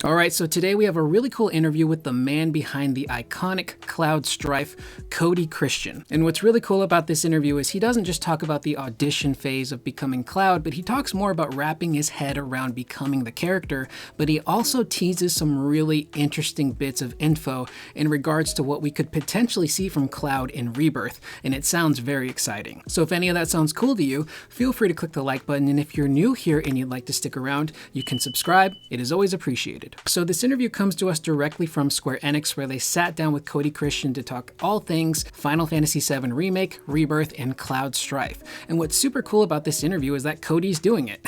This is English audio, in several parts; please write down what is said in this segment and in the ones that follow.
Alright, so today we have a really cool interview with the man behind the iconic Cloud Strife, Cody Christian. And what's really cool about this interview is he doesn't just talk about the audition phase of becoming Cloud, but he talks more about wrapping his head around becoming the character, but he also teases some really interesting bits of info in regards to what we could potentially see from Cloud in Rebirth, and it sounds very exciting. So if any of that sounds cool to you, feel free to click the like button, and if you're new here and you'd like to stick around, you can subscribe. It is always appreciated. So this interview comes to us directly from Square Enix, where they sat down with Cody Christian to talk all things Final Fantasy VII Remake, Rebirth, and Cloud Strife. And what's super cool about this interview is that Cody's doing it.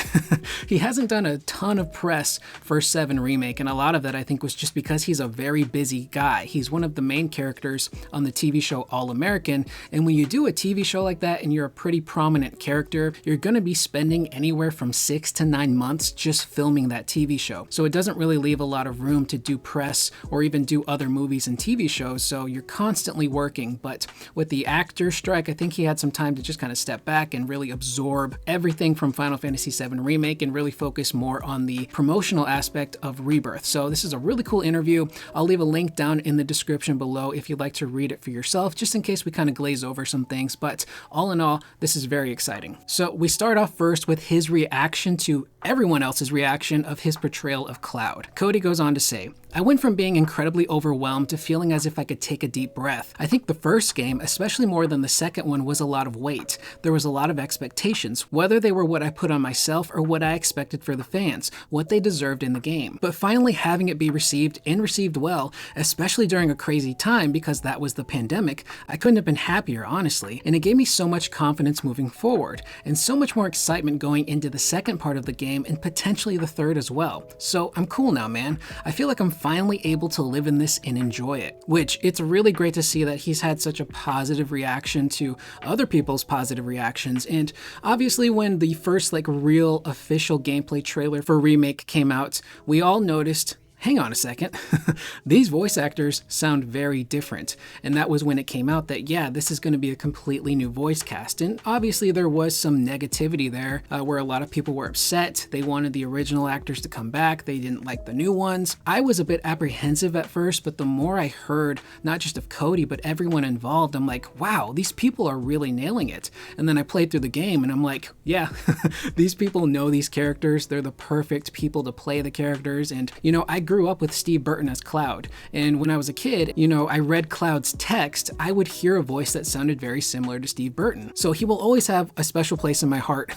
He hasn't done a ton of press for 7 Remake, and a lot of that I think was just because he's a very busy guy. He's one of the main characters on the TV show All American, and when you do a TV show like that and you're a pretty prominent character, you're gonna be spending anywhere from 6 to 9 months just filming that TV show. So it doesn't really leave a lot of room to do press or even do other movies and TV shows, so you're constantly working. But with the actor strike, I think he had some time to just kind of step back and really absorb everything from Final Fantasy VII Remake and really focus more on the promotional aspect of Rebirth. So this is a really cool interview. I'll leave a link down in the description below if you'd like to read it for yourself, just in case we kind of glaze over some things, but all in all, this is very exciting. So we start off first with his reaction to everyone else's reaction of his portrayal of Cloud. Cody goes on to say, I went from being incredibly overwhelmed to feeling as if I could take a deep breath. I think the first game, especially more than the second one, was a lot of weight. There was a lot of expectations, whether they were what I put on myself or what I expected for the fans, what they deserved in the game. But finally having it be received and received well, especially during a crazy time because that was the pandemic, I couldn't have been happier, honestly. And it gave me so much confidence moving forward and so much more excitement going into the second part of the game and potentially the third as well. So I'm cool now, man. I feel like I'm finally able to live in this and enjoy it, which it's really great to see that he's had such a positive reaction to other people's positive reactions. And obviously when the first real official gameplay trailer for Remake came out, we all noticed, hang on a second, these voice actors sound very different. And that was when it came out that, yeah, this is going to be a completely new voice cast. And obviously there was some negativity there where a lot of people were upset. They wanted the original actors to come back. They didn't like the new ones. I was a bit apprehensive at first, but the more I heard, not just of Cody, but everyone involved, I'm like, wow, these people are really nailing it. And then I played through the game and I'm like, yeah, these people know these characters. They're the perfect people to play the characters. And, you know, I grew up with Steve Burton as Cloud, and when I was a kid, you know, I read Cloud's text, I would hear a voice that sounded very similar to Steve Burton. So he will always have a special place in my heart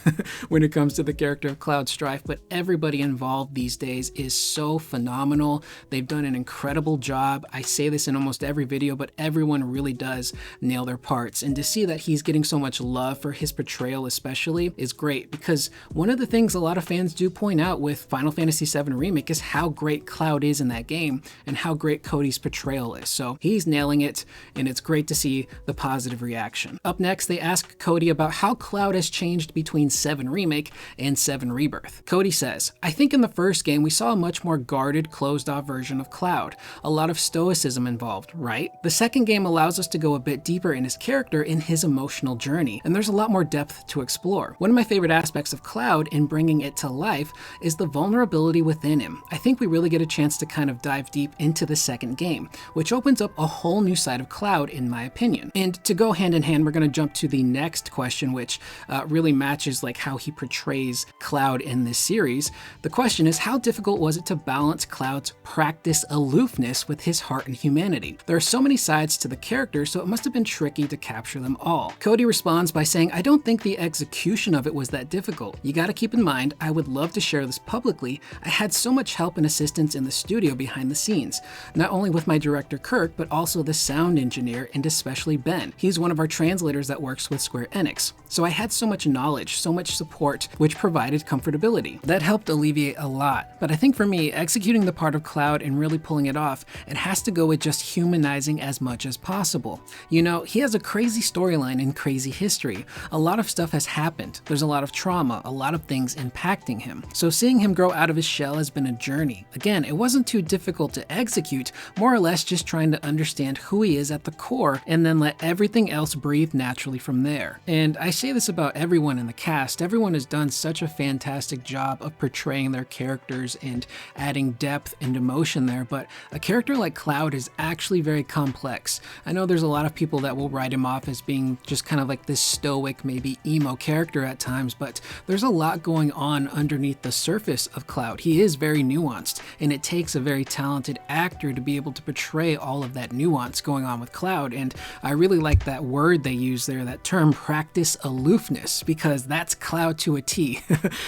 when it comes to the character of Cloud Strife, but everybody involved these days is so phenomenal. They've done an incredible job. I say this in almost every video, but everyone really does nail their parts, and to see that he's getting so much love for his portrayal especially is great, because one of the things a lot of fans do point out with Final Fantasy VII Remake is how great Cloud is in that game and how great Cody's portrayal is. So he's nailing it, and it's great to see the positive reaction. Up next, they ask Cody about how Cloud has changed between 7 Remake and 7 Rebirth. Cody says, I think in the first game we saw a much more guarded, closed-off version of Cloud. A lot of stoicism involved, right? The second game allows us to go a bit deeper in his character in his emotional journey, and there's a lot more depth to explore. One of my favorite aspects of Cloud in bringing it to life is the vulnerability within him. I think we really get a chance to kind of dive deep into the second game, which opens up a whole new side of Cloud in my opinion. And to go hand in hand, we're going to jump to the next question, which really matches how he portrays Cloud in this series. The question is, how difficult was it to balance Cloud's practice aloofness with his heart and humanity? There are so many sides to the character, so it must have been tricky to capture them all. Cody responds by saying, I don't think the execution of it was that difficult. You gotta keep in mind, I would love to share this publicly. I had so much help and assistance in the studio behind the scenes, not only with my director Kirk, but also the sound engineer and especially Ben. He's one of our translators that works with Square Enix. So I had so much knowledge, so much support, which provided comfortability. That helped alleviate a lot. But I think for me, executing the part of Cloud and really pulling it off, it has to go with just humanizing as much as possible. You know, he has a crazy storyline and crazy history. A lot of stuff has happened. There's a lot of trauma, a lot of things impacting him. So seeing him grow out of his shell has been a journey. Again, it wasn't too difficult to execute, more or less just trying to understand who he is at the core and then let everything else breathe naturally from there. And I say this about everyone in the cast. Everyone has done such a fantastic job of portraying their characters and adding depth and emotion there, but a character like Cloud is actually very complex. I know there's a lot of people that will write him off as being just kind of like this stoic, maybe emo character at times, but there's a lot going on underneath the surface of Cloud. He is very nuanced, and it takes a very talented actor to be able to portray all of that nuance going on with Cloud. And I really like that word they use there, that term practice aloofness, because that's Cloud to a T.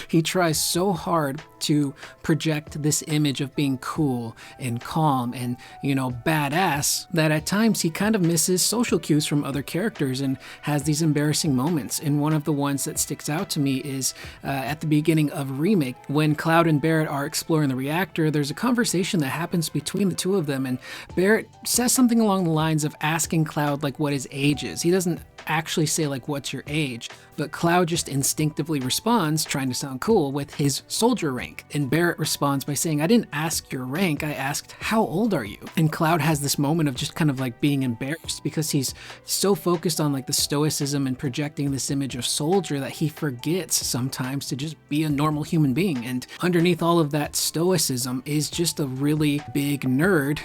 He tries so hard to project this image of being cool and calm and, badass, that at times he kind of misses social cues from other characters and has these embarrassing moments. And one of the ones that sticks out to me is at the beginning of Remake, when Cloud and Barrett are exploring the reactor. There's a conversation that happens between the two of them, and Barrett says something along the lines of asking Cloud like what his age is. He doesn't actually say like, what's your age? But Cloud just instinctively responds, trying to sound cool, with his soldier rank. And Barrett responds by saying, I didn't ask your rank, I asked, how old are you? And Cloud has this moment of just kind of like being embarrassed because he's so focused on like the stoicism and projecting this image of soldier that he forgets sometimes to just be a normal human being. And underneath all of that stoicism is just a really big nerd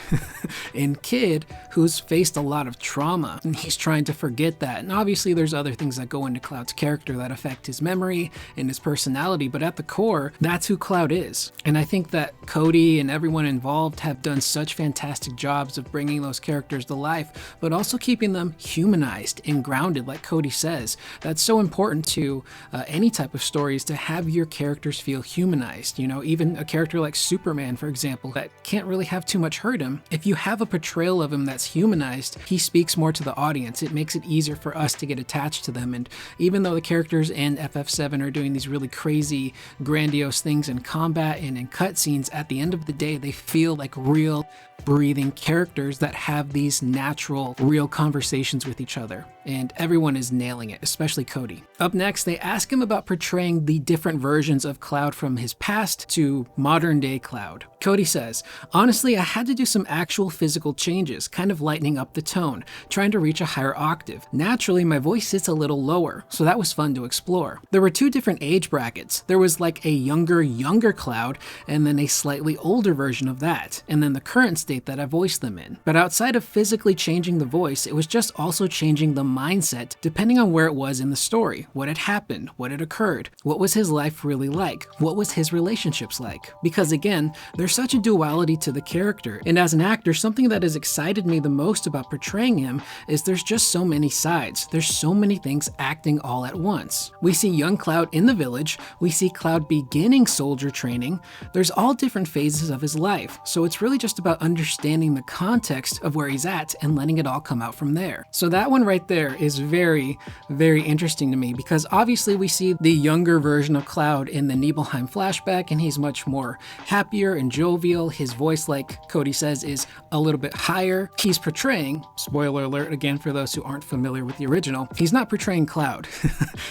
and kid who's faced a lot of trauma, and he's trying to forget that. And obviously there's other things that go into Cloud's character that affect his memory and his personality, but at the core, that's who Cloud is. And I think that Cody and everyone involved have done such fantastic jobs of bringing those characters to life, but also keeping them humanized and grounded, like Cody says. That's so important to any type of stories, to have your characters feel humanized. Even a character like Superman, for example, that can't really have too much hurt him. If you have a portrayal of him that's humanized, he speaks more to the audience. It makes it easier for us to get attached to them. And even though the characters in FF7 are doing these really crazy, grandiose things in combat and in cutscenes, at the end of the day, they feel like real, breathing characters that have these natural, real conversations with each other. And everyone is nailing it, especially Cody. Up next, they ask him about portraying the different versions of Cloud from his past to modern day Cloud. Cody says, honestly, I had to do some actual physical changes, kind of lightening up the tone, trying to reach a higher octave. Naturally, my voice sits a little lower, so that was fun to explore. There were two different age brackets. There was like a younger Cloud, and then a slightly older version of that, and then the current state that I voiced them in. But outside of physically changing the voice, it was just also changing the mindset depending on where it was in the story, what had happened, what had occurred, what was his life really like, what was his relationships like. Because again, there's such a duality to the character, and as an actor, something that has excited me the most about portraying him is there's just so many sides. There's so many things acting all at once. We see young Cloud in the village, we see Cloud beginning soldier training. There's all different phases of his life, so it's really just about understanding the context of where he's at and letting it all come out from there. So that one right there is very, very interesting to me, because obviously we see the younger version of Cloud in the Nibelheim flashback, and he's much more happier and jovial. His voice, like Cody says, is a little bit higher. He's portraying, spoiler alert again for those who aren't familiar with the original, he's not portraying Cloud.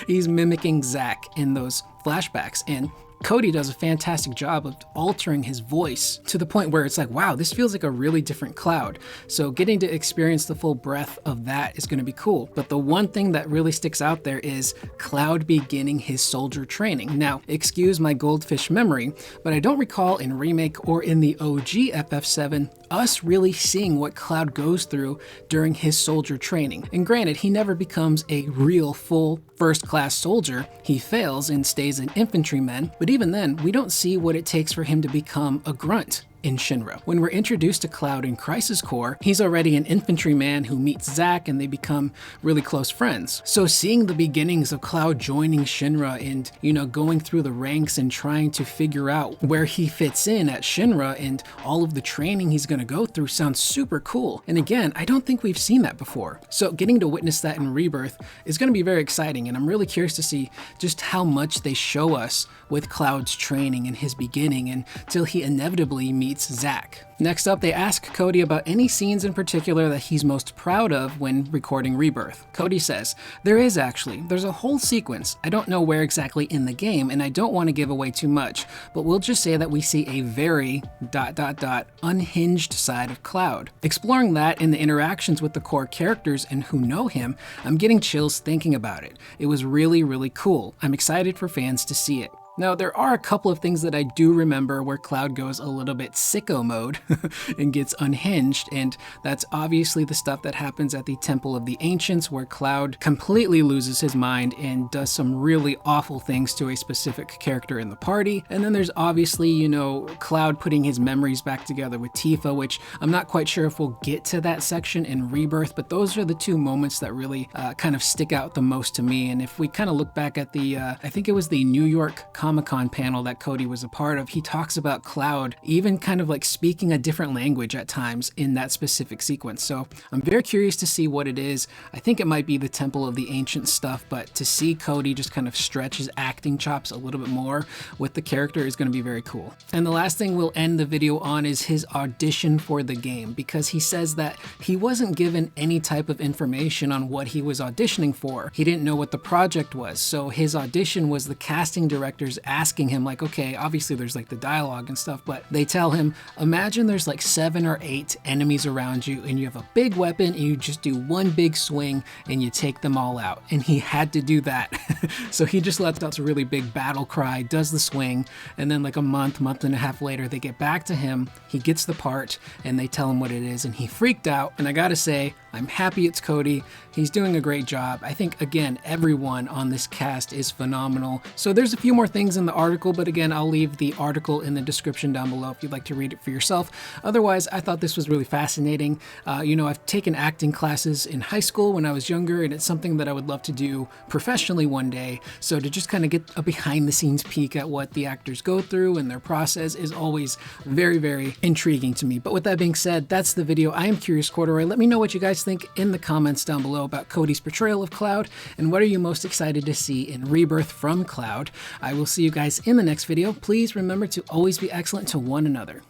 He's mimicking Zack in those flashbacks, and Cody does a fantastic job of altering his voice to the point where it's like, wow, this feels like a really different Cloud. So getting to experience the full breadth of that is going to be cool. But the one thing that really sticks out there is Cloud beginning his soldier training. Now, excuse my goldfish memory, but I don't recall in Remake or in the OG FF7 us really seeing what Cloud goes through during his soldier training. And granted, he never becomes a real full first-class soldier. He fails and stays an infantryman, but even then, we don't see what it takes for him to become a grunt in Shinra. When we're introduced to Cloud in Crisis Core, he's already an infantryman who meets Zack and they become really close friends. So seeing the beginnings of Cloud joining Shinra and, going through the ranks and trying to figure out where he fits in at Shinra and all of the training he's gonna go through sounds super cool. And again, I don't think we've seen that before. So getting to witness that in Rebirth is gonna be very exciting, and I'm really curious to see just how much they show us with Cloud's training and his beginning until he inevitably meets meets Zack. Next up, they ask Cody about any scenes in particular that he's most proud of when recording Rebirth. Cody says, "There is actually. There's a whole sequence. I don't know where exactly in the game, and I don't want to give away too much, but we'll just say that we see a very ... unhinged side of Cloud. Exploring that in the interactions with the core characters and who know him, I'm getting chills thinking about it. It was really, really cool. I'm excited for fans to see it." Now, there are a couple of things that I do remember where Cloud goes a little bit sicko mode and gets unhinged, and that's obviously the stuff that happens at the Temple of the Ancients, where Cloud completely loses his mind and does some really awful things to a specific character in the party. And then there's obviously, you know, Cloud putting his memories back together with Tifa, which I'm not quite sure if we'll get to that section in Rebirth, but those are the two moments that really kind of stick out the most to me. And if we kind of look back at the, I think it was the New York Comic-Con panel that Cody was a part of, he talks about Cloud even kind of like speaking a different language at times in that specific sequence. So I'm very curious to see what it is. I think it might be the Temple of the Ancient stuff, but to see Cody just kind of stretch his acting chops a little bit more with the character is going to be very cool. And the last thing we'll end the video on is his audition for the game, because he says that he wasn't given any type of information on what he was auditioning for. He didn't know what the project was, so his audition was the casting directors asking him like, okay, obviously there's like the dialogue and stuff, but they tell him, imagine there's like 7 or 8 enemies around you and you have a big weapon and you just do one big swing and you take them all out. And he had to do that. So he just lets out this really big battle cry, does the swing, and then like a month and a half later, they get back to him, he gets the part, and they tell him what it is, and he freaked out. And I gotta say, I'm happy it's Cody. He's doing a great job. I think, again, everyone on this cast is phenomenal. So there's a few more things in the article, but again, I'll leave the article in the description down below if you'd like to read it for yourself. Otherwise, I thought this was really fascinating. You know, I've taken acting classes in high school when I was younger, and it's something that I would love to do professionally one day. So to just kind of get a behind the scenes peek at what the actors go through and their process is always very, very intriguing to me. But with that being said, that's the video. I am Curious Corduroy. Let me know what you guys think in the comments down below about Cody's portrayal of Cloud, and what are you most excited to see in Rebirth from Cloud. I will see you guys in the next video. Please remember to always be excellent to one another.